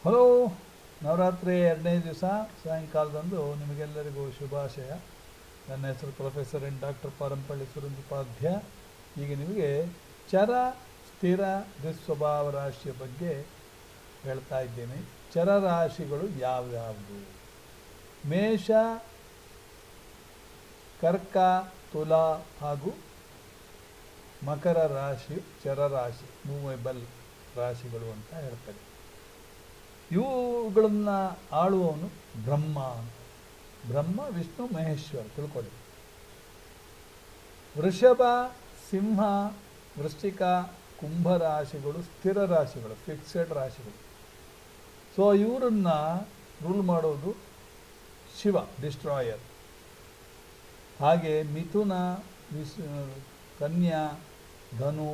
Hello, Navratri 2ನೇ ದಿವಸ ಸಾಯಂಕಾಲದಂದು ನಿಮಗೆಲ್ಲರಿಗೂ ಶುಭಾಶಯ. ನನ್ನ ಹೆಸರು ಪ್ರೊಫೆಸರ್ ಡಾಕ್ಟರ್ ಪಾರಂಪಳ್ಳಿ ಸುರೇಂದ್ರೋಪಾಧ್ಯಾಯ. ಈಗ ನಿಮಗೆ ಚರ ಸ್ಥಿರ ದುಸ್ವಭಾವ ರಾಶಿಯ ಬಗ್ಗೆ ಹೇಳ್ತಾ ಇದ್ದೇನೆ. ಚರರಾಶಿಗಳು ಯಾವ್ಯಾವುದು? ಮೇಷ, ಕರ್ಕ, ತುಲಾ ಹಾಗೂ ಮಕರ ರಾಶಿ ಚರರಾಶಿ, ಮೂವೇಬಲ್ ರಾಶಿಗಳು ಅಂತ ಹೇಳ್ತಾರೆ. ಇವುಗಳನ್ನು ಆಳುವವನು ಬ್ರಹ್ಮ. ಬ್ರಹ್ಮ, ವಿಷ್ಣು, ಮಹೇಶ್ವರ ತಿಳ್ಕೊಳ್ಳಿ. ವೃಷಭ, ಸಿಂಹ, ವೃಶ್ಚಿಕ, ಕುಂಭ ರಾಶಿಗಳು ಸ್ಥಿರ ರಾಶಿಗಳು, ಫಿಕ್ಸೆಡ್ ರಾಶಿಗಳು. ಸೊ ಇವರನ್ನ ರೂಲ್ ಮಾಡೋದು ಶಿವ, ಡಿಸ್ಟ್ರಾಯರ್. ಹಾಗೆ ಮಿಥುನ, ಕನ್ಯಾ, ಧನು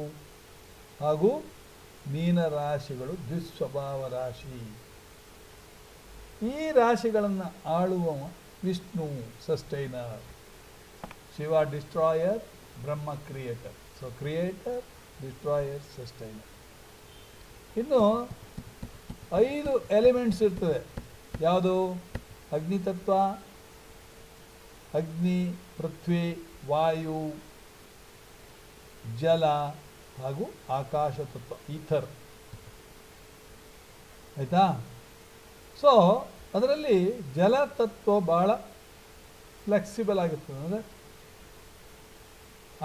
ಹಾಗೂ ಮೀನ ರಾಶಿಗಳು ದ್ವಿಸ್ವಭಾವ ರಾಶಿ. ಈ ರಾಶಿಗಳನ್ನು ಆಳುವ Vishnu, sustainer. Shiva destroyer, Brahma creator. So creator, destroyer, sustainer. ಇನ್ನು 5 ಎಲಿಮೆಂಟ್ಸ್ ಇರ್ತದೆ. ಯಾವುದು? ಅಗ್ನಿತತ್ವ, ಅಗ್ನಿ, ಪೃಥ್ವಿ, ವಾಯು, ಜಲ ಹಾಗೂ ಆಕಾಶ ತತ್ವ, ಈಥರ್. ಆಯಿತಾ? ಸೊ ಅದರಲ್ಲಿ ಜಲತತ್ವ ಭಾಳ ಫ್ಲೆಕ್ಸಿಬಲ್ ಆಗಿರ್ತದೆ. ಅಂದರೆ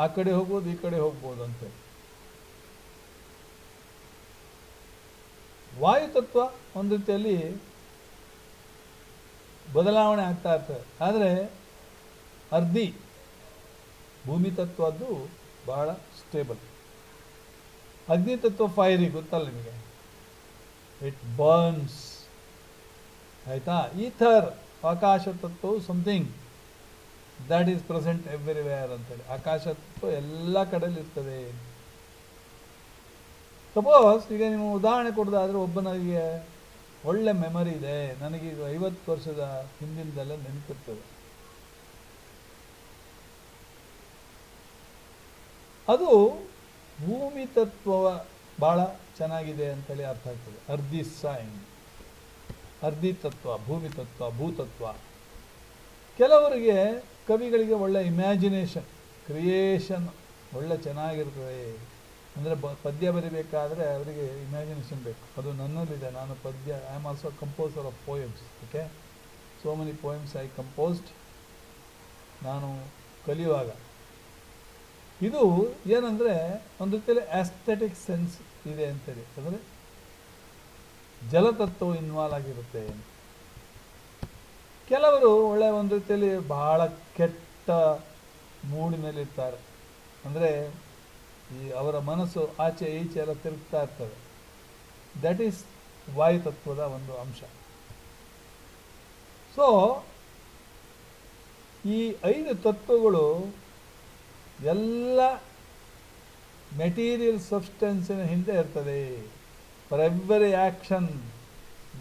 ಆ ಕಡೆ ಹೋಗ್ಬೋದು, ಈ ಕಡೆ ಹೋಗ್ಬೋದು ಅಂತ. ವಾಯುತತ್ವ ಒಂದು ರೀತಿಯಲ್ಲಿ ಬದಲಾವಣೆ ಆಗ್ತಾ ಇರ್ತದೆ. ಆದರೆ ಅರ್ಧಿ ಭೂಮಿ ತತ್ವದ್ದು ಭಾಳ ಸ್ಟೇಬಲ್. ಅಗ್ನಿತತ್ವ ಫೈರಿ, ಗೊತ್ತಲ್ಲ ನಿಮಗೆ, ಇಟ್ ಬರ್ನ್ಸ್. ಆಯಿತಾ? ಈಥರ್ ಆಕಾಶ ತತ್ವವು something that is present everywhere ಅಂತೇಳಿ. ಆಕಾಶ ತತ್ವ ಎಲ್ಲ ಕಡೆಯಲ್ಲಿ ಇರ್ತದೆ. ಸಪೋಸ್ ಈಗ ನೀವು ಉದಾಹರಣೆ ಕೊಡೋದಾದರೆ, ಒಬ್ಬನಿಗೆ ಒಳ್ಳೆ ಮೆಮರಿ ಇದೆ, ನನಗೀಗ 50 ವರ್ಷದ ಹಿಂದಿನದೆಲ್ಲ ನೆನಪಿರ್ತದೆ. ಅದು ಭೂಮಿ ತತ್ವ ಭಾಳ ಚೆನ್ನಾಗಿದೆ ಅಂತೇಳಿ ಅರ್ಥ ಆಗ್ತದೆ. ಅರ್ಧಿ ಸೈನ್, ಅರ್ಧಿ ತತ್ವ, ಭೂಮಿ ತತ್ವ, ಭೂತತ್ವ. ಕೆಲವರಿಗೆ, ಕವಿಗಳಿಗೆ ಒಳ್ಳೆ ಇಮ್ಯಾಜಿನೇಷನ್, ಕ್ರಿಯೇಷನ್ ಒಳ್ಳೆ ಚೆನ್ನಾಗಿರ್ತದೆ. ಅಂದರೆ ಪದ್ಯ ಬರಿಬೇಕಾದ್ರೆ ಅವರಿಗೆ ಇಮ್ಯಾಜಿನೇಷನ್ ಬೇಕು. ಅದು ನನ್ನಲ್ಲಿದೆ. ನಾನು ಪದ್ಯ, I am also composer of poems. Okay, so many poems I composed ನಾನು ಕಲಿಯುವಾಗ. ಇದು ಏನಂದರೆ ಒಂದು ರೀತಿಯಲ್ಲಿ ಆಸ್ಥೆಟಿಕ್ ಸೆನ್ಸ್ ಇದೆ ಅಂತೇಳಿ. ಅಂದರೆ ಜಲತತ್ವವು ಇನ್ವಾಲ್ವ್ ಆಗಿರುತ್ತೆ. ಕೆಲವರು ಒಳ್ಳೆ ಒಂದು ರೀತಿಯಲ್ಲಿ ಬಹಳ ಕೆಟ್ಟ ಮೂಡಿನಲ್ಲಿರ್ತಾರೆ. ಅಂದರೆ ಈ ಅವರ ಮನಸ್ಸು ಆಚೆ ಈಚೆ ಎಲ್ಲ ತಿರುಗ್ತಾ ಇರ್ತದೆ. ದಟ್ ಈಸ್ ವಾಯುತತ್ವದ ಒಂದು ಅಂಶ. ಸೊ ಈ 5 ತತ್ವಗಳು ಎಲ್ಲ ಮೆಟೀರಿಯಲ್ ಸಬ್ಸ್ಟೆನ್ಸಿನ ಹಿಂದೆ ಇರ್ತದೆ. For every action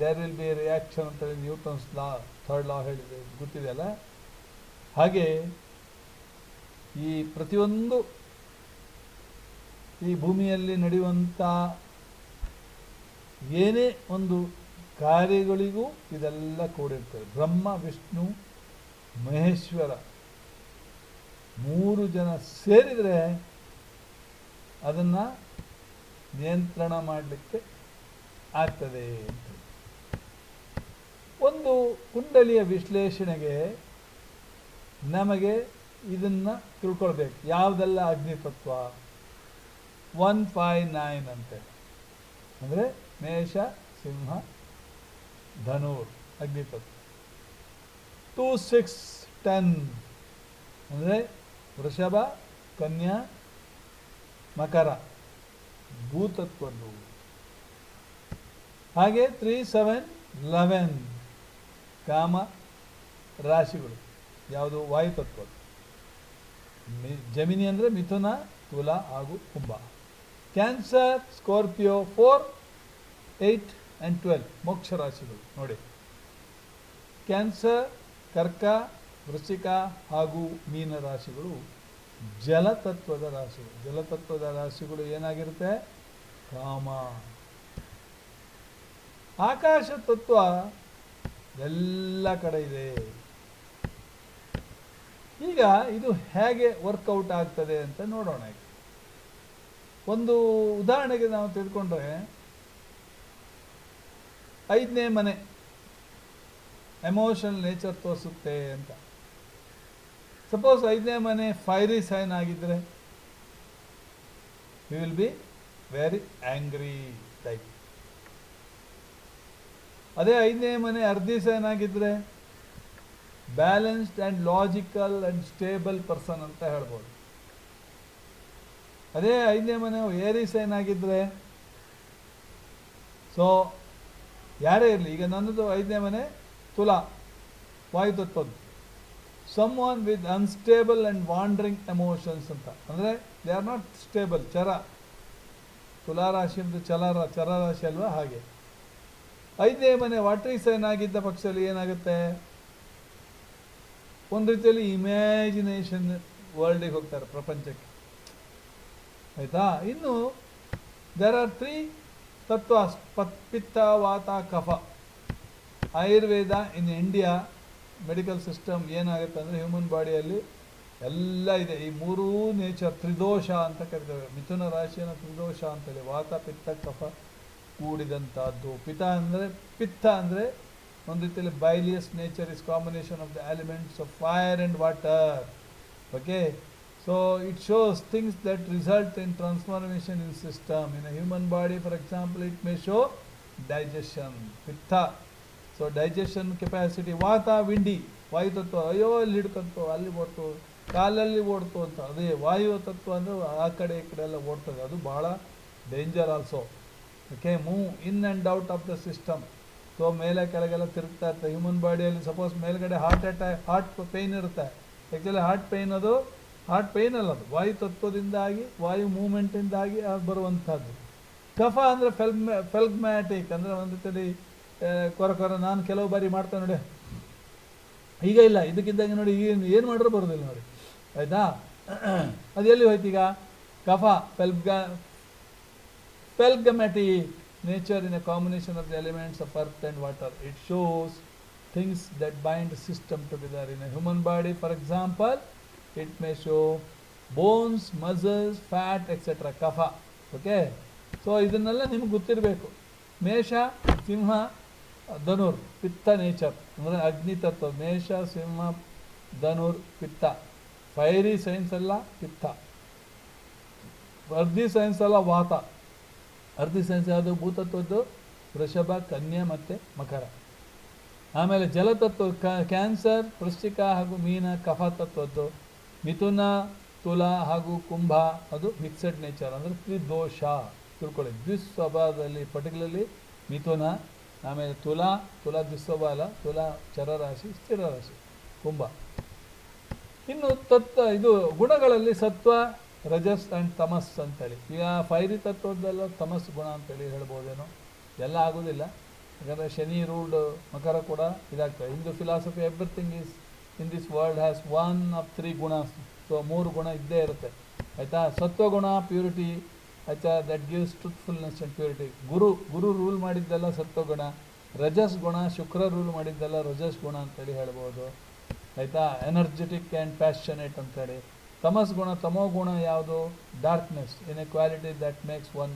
there will be reaction ಅಂತೇಳಿ ನ್ಯೂಟನ್ಸ್ ಲಾ, 3rd ಲಾ ಹೇಳಿದೆ, ಗೊತ್ತಿದೆಯಲ್ಲ. ಹಾಗೆ ಈ ಪ್ರತಿಯೊಂದು ಈ ಭೂಮಿಯಲ್ಲಿ ನಡೆಯುವಂಥ ಏನೇ ಒಂದು ಕಾರ್ಯಗಳಿಗೂ ಇದೆಲ್ಲ ಕೂಡಿರ್ತದೆ. ಬ್ರಹ್ಮ, ವಿಷ್ಣು, ಮಹೇಶ್ವರ 3 ಜನ ಸೇರಿದರೆ ಅದನ್ನು ನಿಯಂತ್ರಣ ಮಾಡಲಿಕ್ಕೆ ಆಗ್ತದೆ. ಒಂದು ಕುಂಡಲಿಯ ವಿಶ್ಲೇಷಣೆಗೆ ನಮಗೆ ಇದನ್ನು ತಿಳ್ಕೊಳ್ಬೇಕು. ಯಾವುದೆಲ್ಲ ಅಗ್ನಿತತ್ವ? 159 ಅಂತೆ. ಅಂದರೆ ಮೇಷ, ಸಿಂಹ, ಧನುರ್ ಅಗ್ನಿತತ್ವ. 2 6 10 ಅಂದರೆ ವೃಷಭ, ಕನ್ಯಾ, ಮಕರ ಭೂತತ್ವದ್ದು. ಹಾಗೆ 3 7 11 ಕಾಮ ರಾಶಿಗಳು. ಯಾವುದು? ವಾಯುತತ್ವ. ಜಮಿನಿ ಅಂದರೆ ಮಿಥುನ, ತುಲಾ ಹಾಗೂ ಕುಂಭ. ಕ್ಯಾನ್ಸರ್, ಸ್ಕಾರ್ಪಿಯೋ 4 8 and 12 ಮೋಕ್ಷ ರಾಶಿಗಳು. ನೋಡಿ, ಕ್ಯಾನ್ಸರ್, ಕರ್ಕ, ವೃಶ್ಚಿಕ ಹಾಗೂ ಮೀನ ರಾಶಿಗಳು ಜಲತತ್ವದ ರಾಶಿಗಳು. ಜಲತತ್ವದ ರಾಶಿಗಳು ಏನಾಗಿರುತ್ತೆ? ಕಾಮ. ಆಕಾಶ ತತ್ವ ಎಲ್ಲ ಕಡೆ ಇದೆ. ಈಗ ಇದು ಹೇಗೆ ವರ್ಕೌಟ್ ಆಗ್ತದೆ ಅಂತ ನೋಡೋಣ. ಒಂದು ಉದಾಹರಣೆಗೆ ನಾವು ತಿಳ್ಕೊಂಡ್ರೆ, 5ನೇ ಮನೆ ಎಮೋಷನಲ್ ನೇಚರ್ ತೋರಿಸುತ್ತೆ ಅಂತ. ಸಪೋಸ್ 5ನೇ ಮನೆ ಫೈರಿ ಸೈನ್ ಆಗಿದ್ರೆ we will be very angry type. ಅದೇ 5ನೇ ಮನೆ ಅರ್ಧಿ ಸೈನ್ ಆಗಿದ್ರೆ balanced and logical and stable person ಅಂತ ಹೇಳ್ಬೋದು. ಅದೇ 5ನೇ ಮನೆ ಏರಿ ಸೈನ್ ಆಗಿದ್ರೆ, ಸೊ ಯಾರೇ ಇರಲಿ, ಈಗ ನನ್ನದು 5ನೇ ಮನೆ ತುಲಾ ವಾಯುತತ್ವದ್ದು, someone with unstable and wandering emotions ಅಂತ. ಅಂದರೆ ದೇ ಆರ್ ನಾಟ್ ಸ್ಟೇಬಲ್. ಚರ, ತುಲಾರಾಶಿ ಅಂತ ಚರ ರಾಶಿ ಅಲ್ವಾ, ಹಾಗೆ 5ನೇ ಮನೆ ವಾಟ್ರಿ ಸೈನ್ ಆಗಿದ್ದ ಪಕ್ಷದಲ್ಲಿ ಏನಾಗುತ್ತೆ, ಒಂದು ರೀತಿಯಲ್ಲಿ ಇಮ್ಯಾಜಿನೇಷನ್ ವರ್ಲ್ಡಿಗೆ ಹೋಗ್ತಾರೆ, ಪ್ರಪಂಚಕ್ಕೆ. ಆಯಿತಾ. ಇನ್ನು ದೇರ್ ಆರ್ 3 ತತ್ವ, ಪಿತ್ತ ವಾತ ಕಫ. Ayurveda in India medical system ಏನಾಗುತ್ತೆ ಅಂದರೆ, ಹ್ಯೂಮನ್ ಬಾಡಿಯಲ್ಲಿ ಎಲ್ಲ ಇದೆ. ಈ 3 ನೇಚರ್ ತ್ರಿದೋಷ ಅಂತ ಕರಿತೇವೆ. ಮಿಥುನ ರಾಶಿಯನ್ನು ತ್ರಿದೋಷ ಅಂತೇಳಿ, ವಾತ ಪಿತ್ತ ಕಫ ಕೂಡಿದಂಥದ್ದು. ಪಿತ್ತ ಅಂದರೆ ಒಂದು ರೀತಿಯಲ್ಲಿ bilious nature is combination of the elements of fire and water. Okay, so it shows things that result in transformation in system. In a human body, for example, it may show digestion, ಪಿತ್ತ. So digestion capacity. ವಾತ windy, ವಾಯುತತ್ವ, ಅಯ್ಯೋ ಅಲ್ಲಿ ಹಿಡ್ಕಂತು, ಅಲ್ಲಿ ಓಡ್ತು, ಕಾಲಲ್ಲಿ ಓಡ್ತು ಅಂತ. ಅದೇ ವಾಯು ತತ್ವ ಅಂದರೆ ಆ ಕಡೆ ಈ ಕಡೆ ಎಲ್ಲ ಓಡ್ತದೆ, ಅದು ಭಾಳ danger also. Okay, move in and out of the system. So ಮೇಲೆ ಕೆಳಗೆಲ್ಲ ತಿರುಗ್ತಾ ಇರ್ತದೆ ಹ್ಯೂಮನ್ ಬಾಡಿಯಲ್ಲಿ. ಸಪೋಸ್ ಮೇಲ್ಗಡೆ ಹಾರ್ಟ್ ಪೇಯ್ನ್ ಇರುತ್ತೆ. ಆ್ಯಕ್ಚುಲಿ ಹಾರ್ಟ್ ಪೇಯ್ನ್ ಅಲ್ಲ, ಅದು ವಾಯುತತ್ವದಿಂದಾಗಿ, ವಾಯು ಮೂಮೆಂಟಿಂದಾಗಿ ಬರುವಂಥದ್ದು. ಕಫ ಅಂದರೆ ಫೆಲ್ಗ್ಮ್ಯಾಟಿಕ್, ಅಂದರೆ ಒಂದು ರೀತಿಯಲ್ಲಿ ಕೊರ. ನಾನು ಕೆಲವು ಬಾರಿ ಮಾಡ್ತೇನೆ ನೋಡಿ, ಈಗ ಇಲ್ಲ, ಇದಕ್ಕಿದ್ದಂಗೆ ನೋಡಿ, ಈಗ ಏನು ಮಾಡಿದ್ರು ಬರೋದಿಲ್ಲ ನೋಡಿ, ಆಯಿತಾ. ಅದು ಎಲ್ಲಿ ಹೋಯ್ತು ಈಗ? ಕಫ, ಫೆಲ್ಗಮ್ಯಾಟಿಕ್ nature in a combination of the elements of earth and water. It shows things that bind system together. In a human body, for example, it may show bones, muscles, fat, etc. Kapha. Okay, so ಇದನ್ನೆಲ್ಲ ನಿಮ್ಗೆ ಗೊತ್ತಿರಬೇಕು. ಮೇಷ, ಸಿಂಹ, ಧನುರ್ ಪಿತ್ತ nature, ಅಂದರೆ ಅಗ್ನಿ ತತ್ವ. ಮೇಷ, ಸಿಂಹ, ಧನುರ್ ಪಿತ್ತ. ಫೈರಿ ಸೈನ್ಸ್ ಎಲ್ಲ ಪಿತ್ತ. ಅರ್ಧಿ ಸೈನ್ಸ್ ಎಲ್ಲ ವಾತ. ಅರ್ಧಿ ಸೈನ್ಸ್ ಯಾವುದು? ಭೂತತ್ವದ್ದು ವೃಷಭ, ಕನ್ಯಾ ಮತ್ತು ಮಕರ. ಆಮೇಲೆ ಜಲತತ್ವ ಕ್ಯಾನ್ಸರ್, ವೃಶ್ಚಿಕ ಹಾಗೂ ಮೀನ ಕಫ ತತ್ವದ್ದು. ಮಿಥುನ, ತುಲಾ ಹಾಗೂ ಕುಂಭ ಅದು ಮಿಕ್ಸೆಡ್ ನೇಚರ್, ಅಂದರೆ ತ್ರಿದೋಷ. ತಿಳ್ಕೊಳ್ಳಿ, ದ್ವಿಸ್ವಭಾವದಲ್ಲಿ ಪರ್ಟಿಕ್ಯುಲರ್ಲಿ ಮಿಥುನ, ಆಮೇಲೆ ತುಲಾ ದ್ವಿಸ್ವಭಾವ ಅಲ್ಲ, ತುಲಾ ಚರರಾಶಿ, ಸ್ಥಿರ ರಾಶಿ, ಕುಂಭ. ಇನ್ನು ಇದು ಗುಣಗಳಲ್ಲಿ ಸತ್ವ, ರಜಸ್ ಆ್ಯಂಡ್ ತಮಸ್ ಅಂತೇಳಿ. ಈಗ ಫೈರಿ ತತ್ವದ್ದೆಲ್ಲ ತಮಸ್ ಗುಣ ಅಂತೇಳಿ ಹೇಳ್ಬೋದೇನೋ, ಎಲ್ಲ ಆಗೋದಿಲ್ಲ. ಯಾಕಂದರೆ ಶನಿ ರೂಲ್ಡ್ ಮಕರ ಕೂಡ ಇದಾಗ್ತದೆ. Hindu philosophy everything is in this world has 1 of 3 ಗುಣ. ಸೊ 3 ಗುಣ ಇದ್ದೇ ಇರುತ್ತೆ, ಆಯಿತಾ. ಸತ್ವಗುಣ ಪ್ಯೂರಿಟಿ, ಆಯಿತಾ, that gives truthfulness and purity. Guru rule ಮಾಡಿದ್ದೆಲ್ಲ ಸತ್ವಗುಣ. ರಜಸ್ ಗುಣ, ಶುಕ್ರ ರೂಲ್ ಮಾಡಿದ್ದೆಲ್ಲ ರಜಸ್ ಗುಣ ಅಂತೇಳಿ ಹೇಳ್ಬೋದು, ಆಯಿತಾ. ಎನರ್ಜೆಟಿಕ್ ಆ್ಯಂಡ್ ಪ್ಯಾಷನೇಟ್ ಅಂತೇಳಿ. ತಮಸ್ ಗುಣ, ತಮೋ ಗುಣ ಯಾವುದು? Darkness, inequality that makes one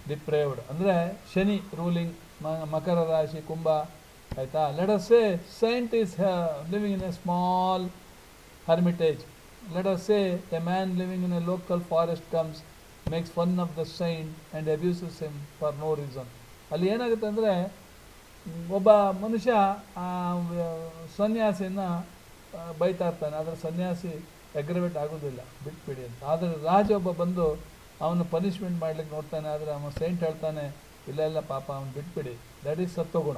depraved. ಅಂದರೆ ಶನಿ ರೂಲಿಂಗ್ ಮಕರ ರಾಶಿ, ಕುಂಭ, ಆಯಿತಾ. Let us say saint is living in a small hermitage. Let us say a man living in a local forest comes, makes fun of the saint and abuses him for no reason. ಅಲ್ಲಿ ಏನಾಗುತ್ತೆ ಅಂದರೆ, ಒಬ್ಬ ಮನುಷ್ಯ ಸನ್ಯಾಸಿಯನ್ನು ಬೈತಾ ಇರ್ತಾನೆ, ಆದರೆ ಸನ್ಯಾಸಿ ಅಗ್ರವೇಟ್ ಆಗೋದಿಲ್ಲ, ಬಿಟ್ಬಿಡಿ ಅಂತ. ಆದರೆ ರಾಜ ಒಬ್ಬ ಬಂದು ಅವನು ಪನಿಷ್ಮೆಂಟ್ ಮಾಡ್ಲಿಕ್ಕೆ ನೋಡ್ತಾನೆ, ಆದರೆ ಅವನು ಸೈಂಟ್ ಹೇಳ್ತಾನೆ, ಇಲ್ಲ ಪಾಪ ಅವನು ಬಿಟ್ಬಿಡಿ. ದಟ್ ಈಸ್ ಸತ್ವಗುಣ.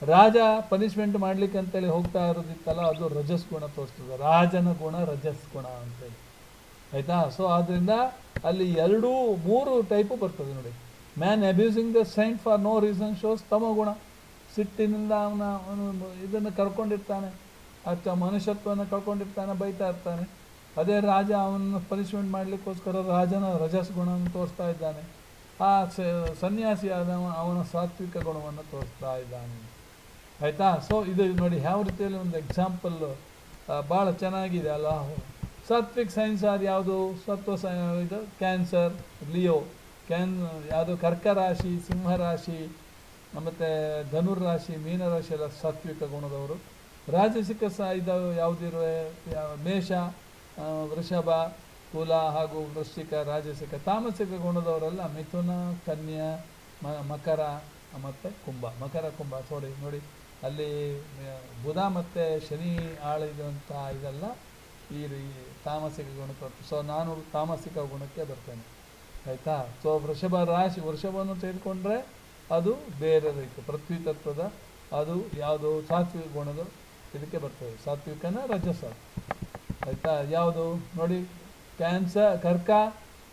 ರಾಜ ಪನಿಷ್ಮೆಂಟ್ ಮಾಡ್ಲಿಕ್ಕೆ ಅಂತೇಳಿ ಹೋಗ್ತಾ ಇರೋದಿತ್ತಲ್ಲ, ಅದು ರಜಸ್ ಗುಣ ತೋರಿಸ್ತದೆ. ರಾಜನ ಗುಣ ರಜಸ್ ಗುಣ ಅಂತೇಳಿ, ಆಯಿತಾ. ಸೊ ಆದ್ದರಿಂದ ಅಲ್ಲಿ 3 ಟೈಪು ಬರ್ತದೆ ನೋಡಿ. Man abusing the saint for no reason shows ತಮಗುಣ. ಸಿಟ್ಟಿನಿಂದ ಅವನು ಇದನ್ನು ಕಳ್ಕೊಂಡಿರ್ತಾನೆ, ಮನುಷ್ಯತ್ವವನ್ನು ಕಳ್ಕೊಂಡಿರ್ತಾನೆ, ಬೈತಾ ಇರ್ತಾನೆ. ಅದೇ ರಾಜ ಅವನನ್ನು ಪನಿಷ್ಮೆಂಟ್ ಮಾಡಲಿಕ್ಕೋಸ್ಕರ ರಾಜನ ರಜಸ್ ಗುಣವನ್ನು ತೋರಿಸ್ತಾ ಇದ್ದಾನೆ. ಆ ಸನ್ಯಾಸಿ ಆದವ ಅವನ ಸಾತ್ವಿಕ ಗುಣವನ್ನು ತೋರಿಸ್ತಾ ಇದ್ದಾನೆ. ಆಯಿತಾ? ಸೊ ಇದು ನೋಡಿ ಯಾವ ರೀತಿಯಲ್ಲಿ ಒಂದು ಎಕ್ಸಾಂಪಲ್ ಭಾಳ ಚೆನ್ನಾಗಿದೆ ಅಲ್ಲ. ಸಾತ್ವಿಕ್ ಸೈನ್ಸ್ ಅದು ಯಾವುದು? ಇದು ಕ್ಯಾನ್ಸರ್, ಲಿಯೋ, ಯಾವುದು ಕರ್ಕ ರಾಶಿ, ಸಿಂಹ ರಾಶಿ, ಮತ್ತು ಧನುರ್ರಾಶಿ, ಮೀನರಾಶಿ ಎಲ್ಲ ಸಾತ್ವಿಕ ಗುಣದವರು. ರಾಜಸಿಕ ಇದು ಯಾವುದಿರುವೆ? ಮೇಷ, ವೃಷಭ, ತುಲ ಹಾಗೂ ವೃಶ್ಚಿಕ ರಾಜಸಿಕ. ತಾಮಸಿಕ ಗುಣದವರೆಲ್ಲ ಮಿಥುನ, ಕನ್ಯಾ, ಮಕರ ಮತ್ತು ಕುಂಭ. ಮಕರ ಕುಂಭ ನೋಡಿ ಅಲ್ಲಿ ಬುಧ ಮತ್ತು ಶನಿ ಆಳಿದಂಥ ಇದೆಲ್ಲ ಈ ತಾಮಸಿಕ ಗುಣಕ್ಕೆ. ಸೊ ನಾನು ತಾಮಸಿಕ ಗುಣಕ್ಕೆ ಬರ್ತೇನೆ. ಆಯಿತಾ? ಸೊ ವೃಷಭವನ್ನು ತೆಗೆದುಕೊಂಡ್ರೆ ಅದು ಬೇರೆ ರೀತಿ ಪೃಥ್ವಿ ತತ್ವದ, ಅದು ಯಾವುದು ಸಾತ್ವಿಕ ಗುಣದ ಇದಕ್ಕೆ ಬರ್ತದೆ. ಸಾತ್ವಿಕನ ರಜಸ. ಆಯಿತಾ? ಯಾವುದು ನೋಡಿ? ಕರ್ಕ,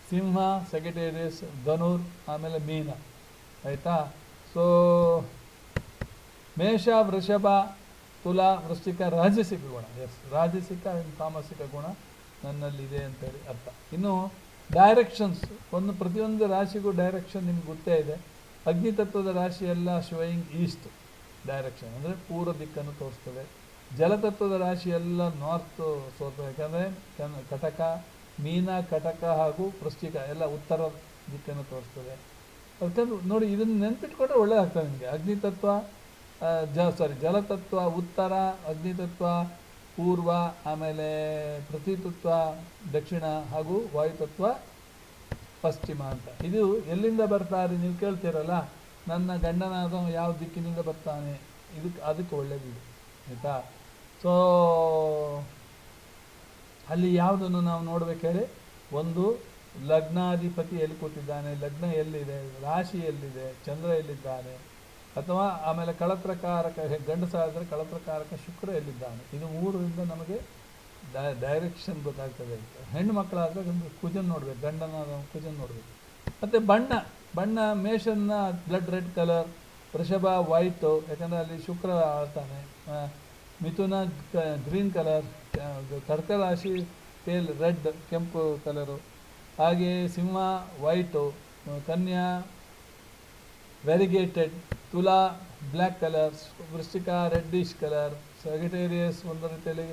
ಸಿಂಹ, ಸೆಕ್ರೆಟೇರಿಯಸ್, ಧನುರ್, ಆಮೇಲೆ ಮೀನ. ಆಯಿತಾ? ಸೊ ಮೇಷ, ವೃಷಭ, ತುಲಾ, ವೃಶ್ಚಿಕ ರಾಜಸಿಕ ಗುಣ. ಎಸ್, ರಾಜಸಿಕ ತಾಮಸಿಕ ಗುಣ ನನ್ನಲ್ಲಿದೆ ಅಂತೇಳಿ ಅರ್ಥ. ಇನ್ನು ಡೈರೆಕ್ಷನ್ಸ್, ಪ್ರತಿಯೊಂದು ರಾಶಿಗೂ ಡೈರೆಕ್ಷನ್ ನಿಮ್ಗೆ ಗೊತ್ತೇ ಇದೆ. ಅಗ್ನಿತತ್ವದ ರಾಶಿ ಎಲ್ಲ ಶೋಯಿಂಗ್ ಈಸ್ಟ್ ಡೈರೆಕ್ಷನ್, ಅಂದರೆ ಪೂರ್ವ ದಿಕ್ಕನ್ನು ತೋರಿಸ್ತದೆ. ಜಲತತ್ವದ ರಾಶಿ ಎಲ್ಲ ನಾರ್ತ್ ತೋರ್ತದೆ. ಯಾಕಂದರೆ ಕಟಕ, ಮೀನ, ಕಟಕ ಹಾಗೂ ವೃಶ್ಚಿಕ ಎಲ್ಲ ಉತ್ತರ ದಿಕ್ಕನ್ನು ತೋರಿಸ್ತದೆ. ಅದಕ್ಕಂದ್ರೆ ನೋಡಿ, ಇದನ್ನು ನೆನ್ಪಿಟ್ಕೊಂಡ್ರೆ ಒಳ್ಳೆಯದಾಗ್ತದೆ ನಿಮಗೆ. ಅಗ್ನಿತತ್ವ ಜಲತತ್ವ ಉತ್ತರ, ಅಗ್ನಿತತ್ವ ಪೂರ್ವ, ಆಮೇಲೆ ಪೃಥ್ವಿತತ್ವ ದಕ್ಷಿಣ ಹಾಗೂ ವಾಯುತತ್ವ ಪಶ್ಚಿಮ ಅಂತ. ಇದು ಎಲ್ಲಿಂದ ಬರ್ತಾರೆ ನೀವು ಕೇಳ್ತೀರಲ್ಲ, ನನ್ನ ಗಂಡನಾದ ಯಾವ ದಿಕ್ಕಿನಿಂದ ಬರ್ತಾನೆ, ಅದಕ್ಕೆ ಒಳ್ಳೆಯದಿದೆ. ಆಯಿತಾ? ಸೊ ಅಲ್ಲಿ ಯಾವುದನ್ನು ನಾವು ನೋಡ್ಬೇಕು ಹೇಳಿ? ಒಂದು ಲಗ್ನಾಧಿಪತಿ ಎಲ್ಲಿ ಕೂತಿದ್ದಾನೆ, ಲಗ್ನ ಎಲ್ಲಿದೆ, ರಾಶಿ ಎಲ್ಲಿದೆ, ಚಂದ್ರ ಎಲ್ಲಿದ್ದಾನೆ, ಅಥವಾ ಆಮೇಲೆ ಕಳತ್ರಕಾರಕ ಗಂಡಸಾದರೆ ಕಳತ್ರಕಾರಕ ಶುಕ್ರ ಎಲ್ಲಿದ್ದಾನೆ. ಇದು ಮೂರರಿಂದ ನಮಗೆ ಡೈರೆಕ್ಷನ್ ಗೊತ್ತಾಗ್ತದೆ. ಹೆಣ್ಣು ಮಕ್ಕಳಾದರೆ ಒಂದು ಕುಜನ್ ನೋಡ್ಬೇಕು, ಗಂಡನಾದ ಕುಜನ್ ನೋಡಬೇಕು. ಮತ್ತು ಬಣ್ಣ ಮೇಷನ್ನ ಬ್ಲಡ್ ರೆಡ್ ಕಲರ್, ವೃಷಭ ವೈಟು, ಯಾಕಂದರೆ ಅಲ್ಲಿ ಶುಕ್ರ ಆಳ್ತಾನೆ. ಮಿಥುನ ಗ್ರೀನ್ ಕಲರ್, ಕರ್ಕ ರಾಶಿ ಪೇಲ್ ರೆಡ್ ಕೆಂಪು ಕಲರು, ಹಾಗೆ ಸಿಂಹ ವೈಟು, ಕನ್ಯಾ ವೆರಿಗೇಟೆಡ್, ತುಲಾ ಬ್ಲ್ಯಾಕ್ ಕಲರ್, ವೃಶ್ಚಿಕ ರೆಡ್ಡಿಶ್ ಕಲರ್, ಸೆಕ್ರೆಟೇರಿಯಸ್ ಒಂದು ರೀತಿಯಲ್ಲಿ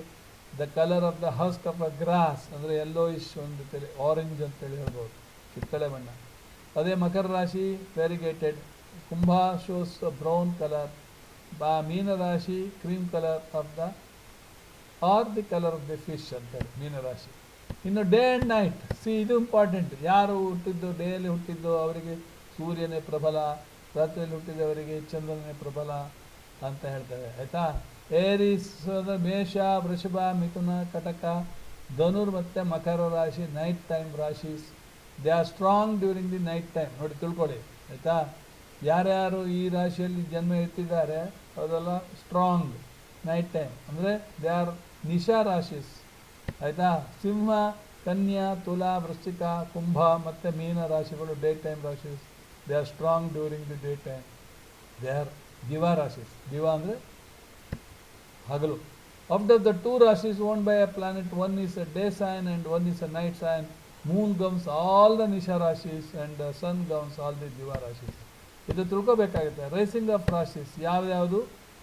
the colour of the husk of a grass, ಅಂದರೆ ಯೆಲ್ಲೋಯಿಶ್ ಒಂದು ರೀತಿಯಲ್ಲಿ ಆರೆಂಜ್ ಅಂತೇಳಿ ಹೇಳ್ಬೋದು, ಕಿತ್ತಳೆ ಬಣ್ಣ. ಅದೇ ಮಕರ ರಾಶಿ ವೆರಿಗೇಟೆಡ್, ಕುಂಭ ಶೋಸ್ ಬ್ರೌನ್ ಕಲರ್, ಮೀನರಾಶಿ cream colour of the or the colour of the fish ಅಂತೇಳಿ ಮೀನರಾಶಿ. ಇನ್ನು ಡೇ ಆ್ಯಂಡ್ ನೈಟ್, ಇದು ಇಂಪಾರ್ಟೆಂಟ್. ಯಾರು ಹುಟ್ಟಿದ್ದು ಡೇಯಲ್ಲಿ ಹುಟ್ಟಿದ್ದು ಅವರಿಗೆ ಸೂರ್ಯನೇ ಪ್ರಬಲ, ರಾತ್ರಿಯಲ್ಲಿ ಹುಟ್ಟಿದವರಿಗೆ ಚಂದ್ರನೇ ಪ್ರಬಲ ಅಂತ ಹೇಳ್ತೇವೆ. ಆಯಿತಾ? ಏರೀಸ್ ಮೇಷ, ವೃಷಭ, ಮಿಥುನ, ಕಟಕ, ಧನುರ್ ಮತ್ತು ಮಕರ ರಾಶಿ ನೈಟ್ ಟೈಮ್ ರಾಶೀಸ್. They are strong during the night time. ನೋಡಿ ತಿಳ್ಕೊಳ್ಳಿ. ಆಯಿತಾ? ಯಾರ್ಯಾರು ಈ ರಾಶಿಯಲ್ಲಿ ಜನ್ಮ ಎತ್ತಿದ್ದಾರೆ ಅದೆಲ್ಲ ಸ್ಟ್ರಾಂಗ್ ನೈಟ್ ಟೈಮ್, ಅಂದರೆ ದೇ ಆರ್ ನಿಶಾ ರಾಶೀಸ್. ಆಯಿತಾ? ಸಿಂಹ, ಕನ್ಯಾ, ತುಲಾ, ವೃಶ್ಚಿಕ, ಕುಂಭ ಮತ್ತು ಮೀನ ರಾಶಿಗಳು ಡೇ ಟೈಮ್ ರಾಶೀಸ್. They are strong during the day time. They are ದಿವಾ ರಾಶೀಸ್. ದಿವಾ ಅಂದರೆ ಹಗಲು. After the two Rashis owned by a planet, one is a day sign and one is a night sign. Moon governs all the Nisha Rashis and the sun governs all the Diva Rashis. ಇದು ತಿಳ್ಕೊಬೇಕಾಗುತ್ತೆ. Rising of rashis ಯಾವ್ಯಾವುದು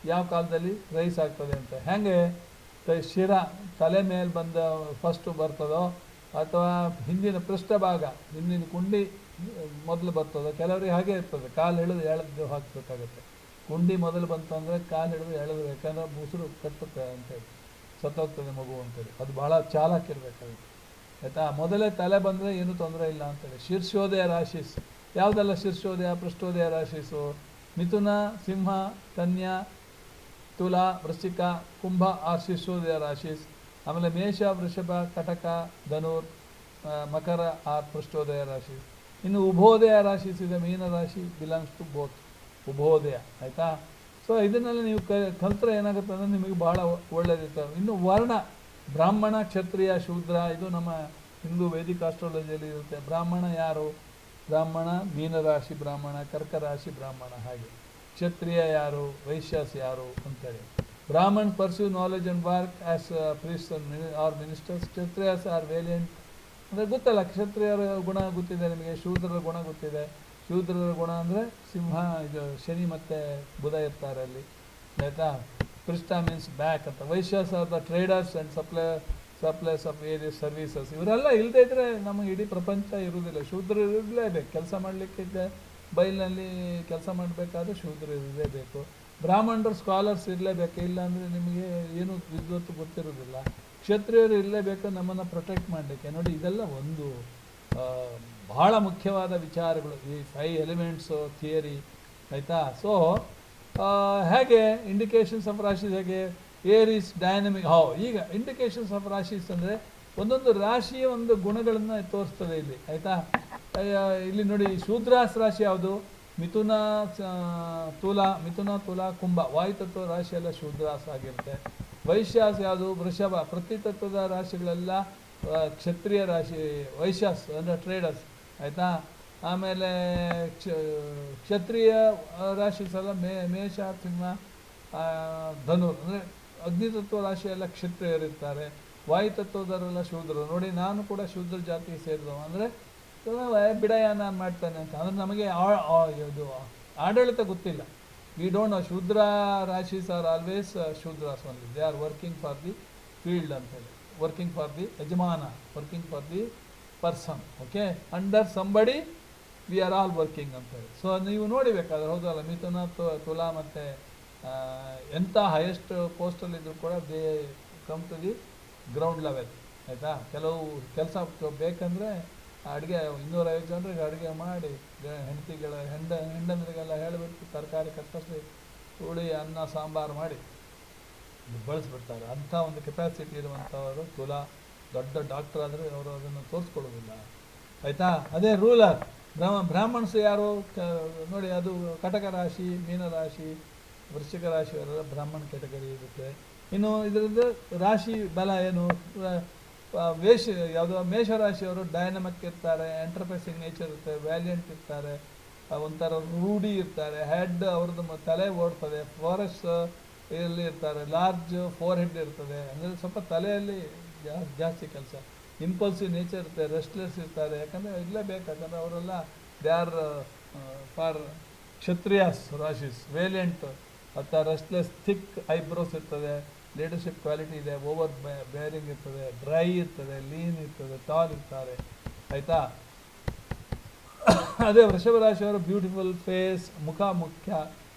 ಯಾವ ಕಾಲದಲ್ಲಿ rice ಆಗ್ತದೆ ಅಂತ. ಹೇಗೆ ಶಿರ ತಲೆ ಮೇಲೆ ಬಂದ ಫಸ್ಟು ಬರ್ತದೋ, ಅಥವಾ ಹಿಂದಿನ ಪೃಷ್ಠಭಾಗ ಹಿಂದಿನ ಕುಂಡಿ ಮೊದಲು ಬರ್ತದೋ, ಕೆಲವರಿಗೆ ಹಾಗೆ ಇರ್ತದೆ. ಕಾಲು ಹಿಡಿದು ಎಳೆದು ಹಾಕಬೇಕಾಗುತ್ತೆ. ಕುಂಡಿ ಮೊದಲು ಬಂತು ಅಂದರೆ ಕಾಲು ಹಿಡಿದು ಎಳೆದು, ಯಾಕಂದರೆ ಮುಸುರು ಕಟ್ಟುತ್ತೆ ಅಂತೇಳಿ, ಸತ್ತೋಗ್ತದೆ ಮಗು ಅಂತೇಳಿ. ಅದು ಭಾಳ ಚಾಲಾಕಿರ್ಬೇಕಾಗುತ್ತೆ. ಆಯಿತಾ? ಮೊದಲೇ ತಲೆ ಬಂದರೆ ಏನೂ ತೊಂದರೆ ಇಲ್ಲ ಅಂತೇಳಿ. ಶೀರ್ಷೋದಯ ರಾಶೀಸ್ ಯಾವುದೆಲ್ಲ ಶೀರ್ಷೋದಯ ಪೃಷ್ಠೋದಯ ರಾಶೀಸು? ಮಿಥುನ, ಸಿಂಹ, ಕನ್ಯಾ, ತುಲಾ, ವೃಶ್ಚಿಕ, ಕುಂಭ ಆರ್ ಶೀರ್ಷೋದಯ ರಾಶೀಸ್. ಆಮೇಲೆ ಮೇಷ, ವೃಷಭ, ಕಟಕ, ಧನುರ್, ಮಕರ ಆರ್ ಪೃಷ್ಠೋದಯ ರಾಶೀಸ್. ಇನ್ನು ಉಭೋದಯ ರಾಶೀಸ್ ಇದೆ. ಮೀನ ರಾಶಿ ಬಿಲಾಂಗ್ಸ್ ಟು ಬೋತ್, ಉಭೋದಯ. ಆಯಿತಾ? ಸೊ ಇದನ್ನೆಲ್ಲ ನೀವು ಕಲ್ತ್ರೆ ಏನಾಗುತ್ತೆ ಅಂದರೆ ನಿಮಗೆ ಭಾಳ ಒಳ್ಳೆಯದಿರ್ತವೆ. ಇನ್ನು ವರ್ಣ, ಬ್ರಾಹ್ಮಣ, ಕ್ಷತ್ರಿಯ, ಶೂದ್ರ, ಇದು ನಮ್ಮ ಹಿಂದೂ ವೇದಿಕ್ ಆಸ್ಟ್ರಾಲಜಿಯಲ್ಲಿ ಇರುತ್ತೆ. ಬ್ರಾಹ್ಮಣ ಯಾರು? ಬ್ರಾಹ್ಮಣ ಮೀನರಾಶಿ ಬ್ರಾಹ್ಮಣ, ಕರ್ಕ ರಾಶಿ ಬ್ರಾಹ್ಮಣ. ಹಾಗೆ ಕ್ಷತ್ರಿಯ ಯಾರು, ವೈಶ್ಯಾಸ್ ಯಾರು ಅಂತೇಳಿ. Brahmin pursue knowledge and work as priest or ministers. ಕ್ಷತ್ರಿಯಾಸ್ ಆರ್ ವೇಲಿಯಂಟ್. ಅಂದರೆ ಗೊತ್ತಲ್ಲ, ಕ್ಷತ್ರಿಯರ ಗುಣ ಗೊತ್ತಿದೆ ನಿಮಗೆ, ಶೂದ್ರರ ಗುಣ ಗೊತ್ತಿದೆ. ಶೂದ್ರರ ಗುಣ ಅಂದರೆ ಸಿಂಹ, ಇದು ಶನಿ ಮತ್ತು ಬುಧ ಇರ್ತಾರೆ ಅಲ್ಲಿ, ಆಯಿತಾ. ಪೃಷ್ಠ ಮೀನ್ಸ್ ಬ್ಯಾಕ್ ಅಂತ. ವೈಶ್ಯಾಸ್ are the traders and supplies of various services. ಇವರೆಲ್ಲ ಇಲ್ಲದೇ ಇದ್ದರೆ ನಮಗೆ ಇಡೀ ಪ್ರಪಂಚ ಇರುವುದಿಲ್ಲ. ಶೂದ್ರರು ಇರಲೇಬೇಕು. ಕೆಲಸ ಮಾಡಲಿಕ್ಕೆ ಬೈಲಿನಲ್ಲಿ ಕೆಲಸ ಮಾಡಬೇಕಾದ್ರೆ ಶೂದ್ರರು ಇರಲೇಬೇಕು. ಬ್ರಾಹ್ಮಣರು ಸ್ಕಾಲರ್ಸ್ ಇರಲೇಬೇಕು, ಇಲ್ಲ ಅಂದರೆ ನಿಮಗೆ ಏನು ವಿದ್ವತ್ತು ಗೊತ್ತಿರೋದಿಲ್ಲ. ಕ್ಷತ್ರಿಯರು ಇರಲೇಬೇಕು ನಮ್ಮನ್ನು ಪ್ರೊಟೆಕ್ಟ್ ಮಾಡಲಿಕ್ಕೆ. ನೋಡಿ, ಇದೆಲ್ಲ ಒಂದು ಬಹಳ ಮುಖ್ಯವಾದ ವಿಚಾರಗಳು ಈ 5 ಎಲಿಮೆಂಟ್ಸು ಥಿಯರಿ, ಆಯಿತಾ. ಸೊ ಹೇಗೆ ಇಂಡಿಕೇಶನ್ಸ್ ಆಫ್ ರಾಶೀಸ್, ಹೇಗೆ ಏರಿಸ್ ಡೈನಮಿಕ್. ಈಗ ಇಂಡಿಕೇಶನ್ಸ್ ಆಫ್ ರಾಶೀಸ್ ಅಂದರೆ ಒಂದೊಂದು ರಾಶಿಯ ಒಂದು ಗುಣಗಳನ್ನು ತೋರಿಸ್ತದೆ ಇಲ್ಲಿ, ಆಯಿತಾ. ಇಲ್ಲಿ ನೋಡಿ, ಶೂದ್ರಾಸ್ ರಾಶಿ ಯಾವುದು? ಮಿಥುನ, ತುಲಾ, ಕುಂಭ, ವಾಯುತತ್ವ ರಾಶಿ ಎಲ್ಲ ಶೂದ್ರಾಸ್ ಆಗಿರುತ್ತೆ. ವೈಶ್ಯಾಸ್ ಯಾವುದು? ವೃಷಭ. ಪ್ರತಿತತ್ವದ ರಾಶಿಗಳೆಲ್ಲ ಕ್ಷತ್ರಿಯ ರಾಶಿ, ವೈಶ್ಯಾಸ್ ಅಂದರೆ ಟ್ರೇಡರ್ಸ್, ಆಯಿತಾ. ಆಮೇಲೆ ಕ್ಷತ್ರಿಯ ರಾಶಿ ಸಲ ಮೇಷ, ಸಿಂಹ, ಧನು ಅಂದರೆ ಅಗ್ನಿತತ್ವ ರಾಶಿ ಎಲ್ಲ ಕ್ಷತ್ರಿಯರಿರ್ತಾರೆ. ವಾಯುತತ್ವದವರೆಲ್ಲ ಶೂದ್ರರು. ನೋಡಿ, ನಾನು ಕೂಡ ಶೂದ್ರ ಜಾತಿಗೆ ಸೇರಿದವ. ಅಂದರೆ ಬಿಡಯ ನಾನು ಮಾಡ್ತಾನೆ ಅಂತ ಅಂದರೆ ನಮಗೆ ಇದು ಆಡಳಿತ ಗೊತ್ತಿಲ್ಲ. We don't know. ಶೂದ್ರ ರಾಶೀಸ್ ಆರ್ ಆಲ್ವೇಸ್ ಶೂದ್ರಾಸ್ only. They are working for the field ಅಂತೇಳಿ, working for the yajamana, working for the person. Okay, under somebody we are all working ಅಂತೇಳಿ. ಸೊ ನೀವು ನೋಡಿಬೇಕಾದ್ರೆ ಹೌದಲ್ಲ, ಮಿಥುನ, ತುಲಾ ಮತ್ತು ಎಂಥ ಹೈಯೆಸ್ಟ್ ಪೋಸ್ಟಲ್ಲಿದ್ದರೂ ಕೂಡ they come to the ground level, ಆಯಿತಾ. ಕೆಲವು ಕೆಲಸ ಬೇಕಂದರೆ ಅಡುಗೆ 250 ಜನರಿಗೆ ಅಡುಗೆ ಮಾಡಿ ಹೆಂಡಂದ್ರಿಗೆಲ್ಲ ಹೇಳಿಬಿಟ್ಟು ತರಕಾರಿ ಕತ್ತರಿಸಿ ಹುಳಿ ಅನ್ನ ಸಾಂಬಾರು ಮಾಡಿ ಬಳಸ್ಬಿಡ್ತಾರೆ. ಅಂಥ ಒಂದು ಕೆಪಾಸಿಟಿ ಇರುವಂಥವರು ತುಲಾ. ದೊಡ್ಡ ಡಾಕ್ಟರ್ ಆದರೆ ಅವರು ಅದನ್ನು ತೋರಿಸ್ಕೊಡೋದಿಲ್ಲ, ಆಯಿತಾ. ಅದೇ ರೂಲರ್ ಬ್ರಾಹ್ಮಣ್ಸ್ ಯಾರು ನೋಡಿ, ಅದು ಕಟಕ ರಾಶಿ, ಮೀನರಾಶಿ, ವೃಶ್ಚಿಕ ರಾಶಿಯವರೆಲ್ಲ ಬ್ರಾಹ್ಮಣ ಕೆಟಗರಿ ಇರುತ್ತೆ. ಇನ್ನು ಇದರಿಂದ ರಾಶಿ ಬಲ ಏನು? ಯಾವುದೋ ಮೇಷರಾಶಿಯವರು ಡೈನಮಿಕ್ ಇರ್ತಾರೆ, ಎಂಟರ್ಪ್ರೈಸಿಂಗ್ ನೇಚರ್ ಇರ್ತಾರೆ, ವ್ಯಾಲಿಯಂಟ್ ಇರ್ತಾರೆ, ಒಂಥರ ರೂಢಿ ಇರ್ತಾರೆ. ಹೆಡ್ ಅವ್ರದ್ದು ತಲೆ ಓಡ್ತದೆ. ಫಾರೆಸ್ಟ್ ಇಲ್ಲಿ ಇರ್ತಾರೆ, ಲಾರ್ಜ್ ಫೋರ್ ಹೆಡ್ ಇರ್ತದೆ, ಅಂದರೆ ಸ್ವಲ್ಪ ತಲೆಯಲ್ಲಿ ಜಾಸ್ತಿ ಕೆಲಸ. ಇಂಪಲ್ಸಿವ್ ನೇಚರ್ ಇರುತ್ತೆ, ರೆಸ್ಟ್ಲೆಸ್ ಇರ್ತಾರೆ. ಯಾಕಂದರೆ ಇರಲೇಬೇಕು, ಯಾಕಂದರೆ ಅವರೆಲ್ಲ ದೇ ಆರ್ ಫಾರ್ ಕ್ಷತ್ರಿಯಾಸ್ ರಾಶೀಸ್, ವೇಲಿಯಂಟ್ ಅಥವಾ ರೆಸ್ಟ್ಲೆಸ್. ಥಿಕ್ ಐಬ್ರೋಸ್ ಇರ್ತದೆ, ಲೀಡರ್ಶಿಪ್ ಕ್ವಾಲಿಟಿ ಇದೆ, ಓವರ್ ಬೇರಿಂಗ್ ಇರ್ತದೆ, ಡ್ರೈ ಇರ್ತದೆ, ಲೀನ್ ಇರ್ತದೆ, ಟಾಲ್ ಇರ್ತಾರೆ, ಆಯಿತಾ. ಅದೇ ವೃಷಭ ರಾಶಿಯವರು ಬ್ಯೂಟಿಫುಲ್ ಫೇಸ್, ಮುಖ ಮುಖ್ಯ,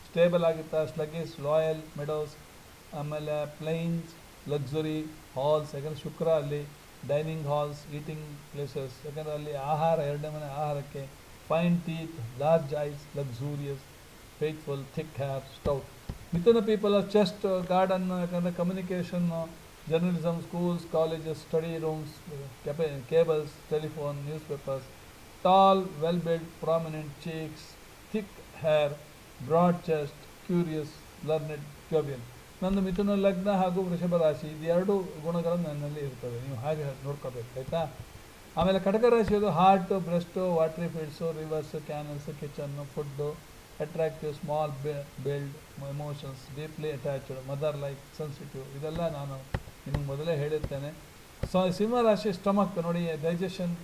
ಸ್ಟೇಬಲ್ ಆಗಿರ್ತಾರೆ, ಸ್ಲಗ್ಗಿಶ್, ಲಾಯಲ್, ಮೆಡೋಸ್. ಆಮೇಲೆ ಪ್ಲೈನ್ಸ್, ಲಕ್ಸುರಿ ಹಾಲ್ಸ್, ಯಾಕಂದರೆ ಶುಕ್ರ ಅಲ್ಲಿ. ಡೈನಿಂಗ್ ಹಾಲ್ಸ್, ಈಟಿಂಗ್ ಪ್ಲೇಸಸ್, ಯಾಕಂದರೆ ಅಲ್ಲಿ ಆಹಾರ, 2ನೇ ಮನೆ ಆಹಾರಕ್ಕೆ. Fine teeth, large eyes, luxurious, faithful, thick hair, stout. Mithuna people are chest garden, ಯಾಕಂದರೆ communication, journalism, schools, colleges, study rooms, cables, telephone, newspapers. Tall, well build, prominent cheeks, thick hair, broad chest, curious, learned, ಕ್ಯೂಬಿಯನ್. ನಂದು ಮಿಥುನ ಲಗ್ನ ಹಾಗೂ ವೃಷಭ ರಾಶಿ, ಇದು 2 ಗುಣಗಳು ನನ್ನಲ್ಲಿ ಇರ್ತವೆ. ನೀವು ಹಾಗೆ ನೋಡ್ಕೋಬೇಕು, ಆಯಿತಾ. ಆಮೇಲೆ ಕಟಕ ರಾಶಿಯದು heart, breast, watery fields, rivers, canals, kitchen, food, attractive, small build, emotions, deeply attached, mother like, sensitive. ಇದೆಲ್ಲ ನಾನು ನಿಮಗೆ ಮೊದಲೇ ಹೇಳಿರ್ತೇನೆ. ಸಿಂಹರಾಶಿ ಸ್ಟಮಕ್ ನೋಡಿ, ಡೈಜೆಷನ್,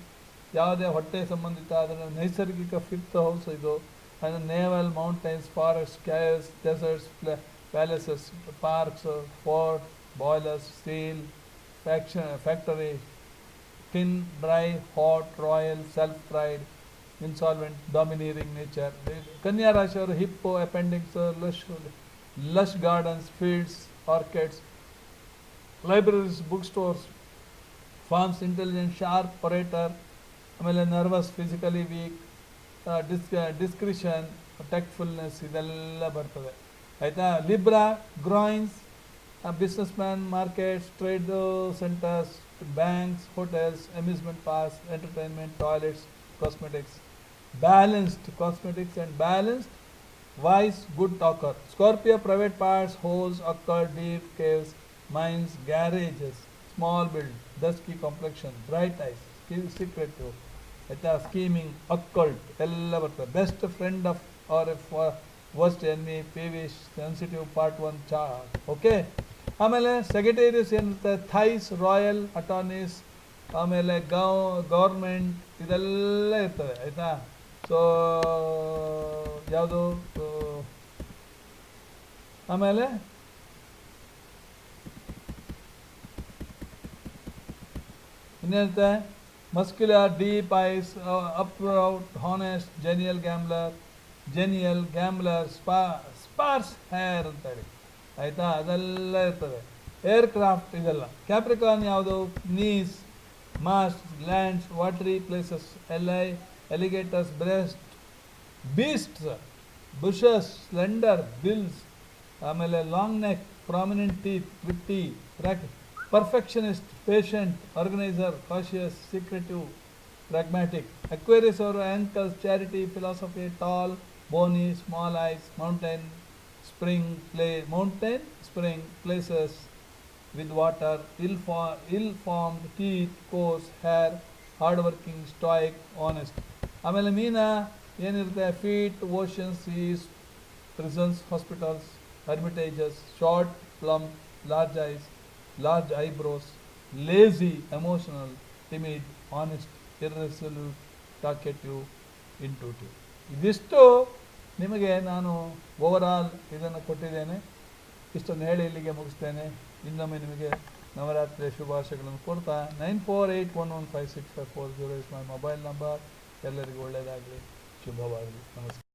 ಯಾವುದೇ ಹೊಟ್ಟೆ ಸಂಬಂಧಿತ ಅದರ ನೈಸರ್ಗಿಕ 5th ಹೌಸ್ ಇದು. ಅಂದರೆ naval, mountains, forest, caves, deserts, palaces, parks, fort, boilers, steel, factory, thin, dry, hot, royal, self-pride, insolvent, domineering nature. Kanya Rashi hippo, appendix, lush gardens, fields, orchids, libraries, bookstores, farms, intelligent, sharp, orator, nervous, physically weak, discretion, tactfulness, ಇದೆಲ್ಲ ಬರ್ತದೆ, ಆಯಿತಾ. Libra, groins, businessman, markets, trade centers, banks, hotels, amusement parks, entertainment, toilets, cosmetics. Balanced, cosmetics and balanced, wise, good talker. Scorpio, private parts, holes, occult, deep caves, mines, garages, small build, dusky complexion, bright eyes, secretive, scheming, occult, ಎಲ್ಲ ಬರ್ತದೆ. Best friend of or worst enemy, peevish, sensitive, part 1 chart. Okay. ಆಮೇಲೆ ಸೆಕ್ರೆಟೇರಿಯಸ್ ಏನಿರುತ್ತೆ, thighs, royal, ಅಟಾರ್ನೀಸ್, ಆಮೇಲೆ government, ಇದೆಲ್ಲ ಇರ್ತದೆ, ಆಯಿತಾ. So ಯಾವುದು ಆಮೇಲೆ ಇನ್ನೇಳುತ್ತೆ muscular deep eyes upright honest genial gambler sparse hair ಅಂತೇಳಿ ಆಯಿತಾ, ಅದೆಲ್ಲ ಇರ್ತದೆ. ಏರ್ಕ್ರಾಫ್ಟ್ ಇದೆಲ್ಲ. ಕ್ಯಾಪ್ರಿಕಾನ್ ಯಾವುದು? Knees, moist, lands, watery places, alligators, breast, beasts, bushes, slender, bills, ಆಮೇಲೆ long neck, prominent teeth, witty, perfectionist, patient, organiser, cautious, secretive, pragmatic. Aquarius ಅವರು ankles, charity, philosophy, tall, bony, small eyes, mountain spring, places with water, ill-formed teeth, coarse hair, hard-working, stoic, honest. ಆಮೇಲೆ ಮೀನಾ ಏನಿರುತ್ತೆ? Feet, oceans, seas, prisons, hospitals, hermitages, short, plump, large eyes, large eyebrows, lazy, emotional, timid, honest, irresolute, talkative, intuitive. ಇದಿಷ್ಟು ನಿಮಗೆ ನಾನು overall ಇದನ್ನು ಕೊಟ್ಟಿದ್ದೇನೆ. ಇಷ್ಟನ್ನು ಹೇಳಿ ಇಲ್ಲಿಗೆ ಮುಗಿಸ್ತೇನೆ. ಇನ್ನೊಮ್ಮೆ ನಿಮಗೆ ನವರಾತ್ರಿಯ ಶುಭಾಶಯಗಳನ್ನು ಕೊಡ್ತಾ 9481156540 ಇಸ್ ಮೈ ಮೊಬೈಲ್ ನಂಬರ್. ಎಲ್ಲರಿಗೂ ಒಳ್ಳೆಯದಾಗಲಿ, ಶುಭವಾಗಲಿ, ನಮಸ್ಕಾರ.